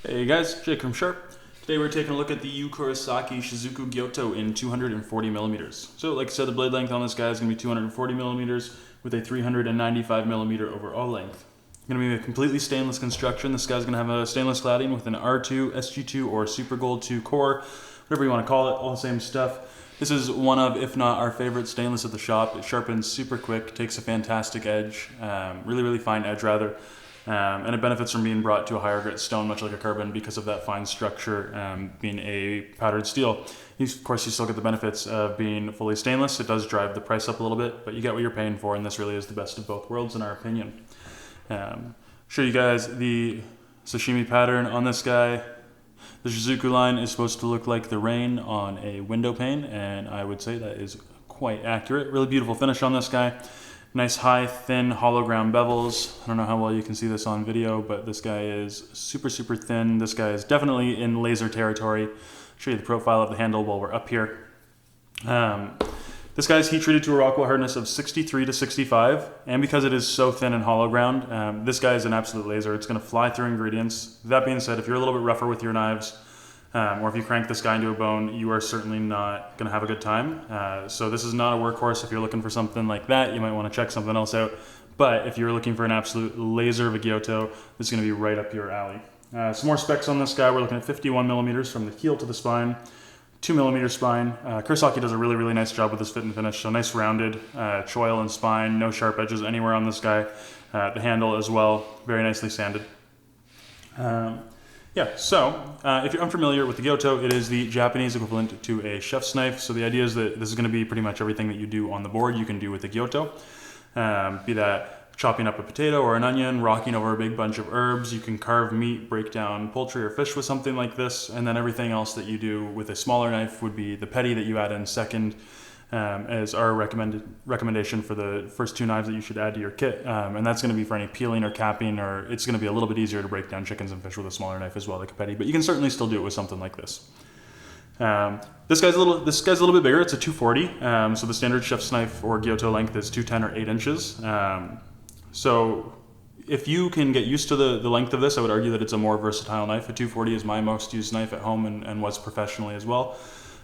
Hey guys, Jake from Sharp. Today we're taking a look at the Kurosaki Shizuku Gyuto in 240 millimeters. So like I said, the blade length on this guy is going to be 240 millimeters with a 395 millimeter overall length. Going to be a completely stainless construction. This guy's going to have a stainless cladding with an R2, SG2, or Super Gold 2 core, whatever you want to call it, all the same stuff. This is one of, if not our favorite stainless at the shop. It sharpens super quick, takes a fantastic edge, really fine edge rather. And it benefits from being brought to a higher grit stone, much like a carbon, because of that fine structure being a powdered steel. Of course, you still get the benefits of being fully stainless. It does drive the price up a little bit, but you get what you're paying for, and this really is the best of both worlds in our opinion. Show you guys the sashimi pattern on this guy. The Shizuku line is supposed to look like the rain on a window pane, and I would say that is quite accurate. Really beautiful finish on this guy. Nice high, thin, hollow ground bevels. I don't know how well you can see this on video, but this guy is super thin. This guy is definitely in laser territory. I'll show you the profile of the handle while we're up here. This guy's heat treated to a Rockwell hardness of 63 to 65, and because it is so thin and hollow ground, this guy is an absolute laser. It's going to fly through ingredients. That being said, if you're a little bit rougher with your knives, or if you crank this guy into a bone, you are certainly not going to have a good time. So this is not a workhorse. If you're looking for something like that, you might want to check something else out. But if you're looking for an absolute laser of a Gyuto, this is going to be right up your alley. Some more specs on this guy. We're looking at 51 millimeters from the heel to the spine, 2 millimeter spine. Kurosaki does a really nice job with this fit and finish. So nice rounded choil and spine, no sharp edges anywhere on this guy. The handle as well, very nicely sanded. So if you're unfamiliar with the Gyuto, it is the Japanese equivalent to a chef's knife. So the idea is that this is going to be pretty much everything that you do on the board you can do with the Gyuto. Be that chopping up a potato or an onion, rocking over a big bunch of herbs. You can carve meat, break down poultry or fish with something like this. And then everything else that you do with a smaller knife would be the petty that you add in second, as our recommendation for the first two knives that you should add to your kit. And that's going to be for any peeling or capping, or it's going to be a little bit easier to break down chickens and fish with a smaller knife as well, like a petty. But you can certainly still do it with something like this. This guy's a little bit bigger. It's a 240. So the standard chef's knife or Gyuto length is 210 or 8 inches. So if you can get used to the length of this, I would argue that it's a more versatile knife. A 240 is my most used knife at home and was professionally as well.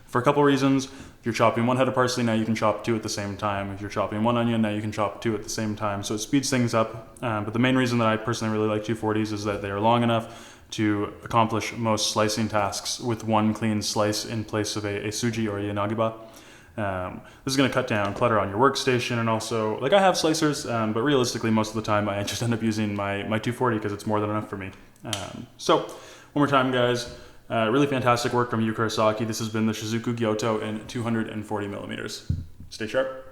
For a couple reasons. If you're chopping one head of parsley, now you can chop two at the same time. If you're chopping one onion, now you can chop two at the same time. So it speeds things up. But the main reason that I personally really like 240s is that they are long enough to accomplish most slicing tasks with one clean slice in place of a suji or a yanagiba. This is going to cut down clutter on your workstation, and also, like, I have slicers, but realistically most of the time I just end up using my 240 because it's more than enough for me. So one more time, guys. Really fantastic work from Kurosaki. This has been the Shizuku Gyuto in 240 millimeters. Stay sharp.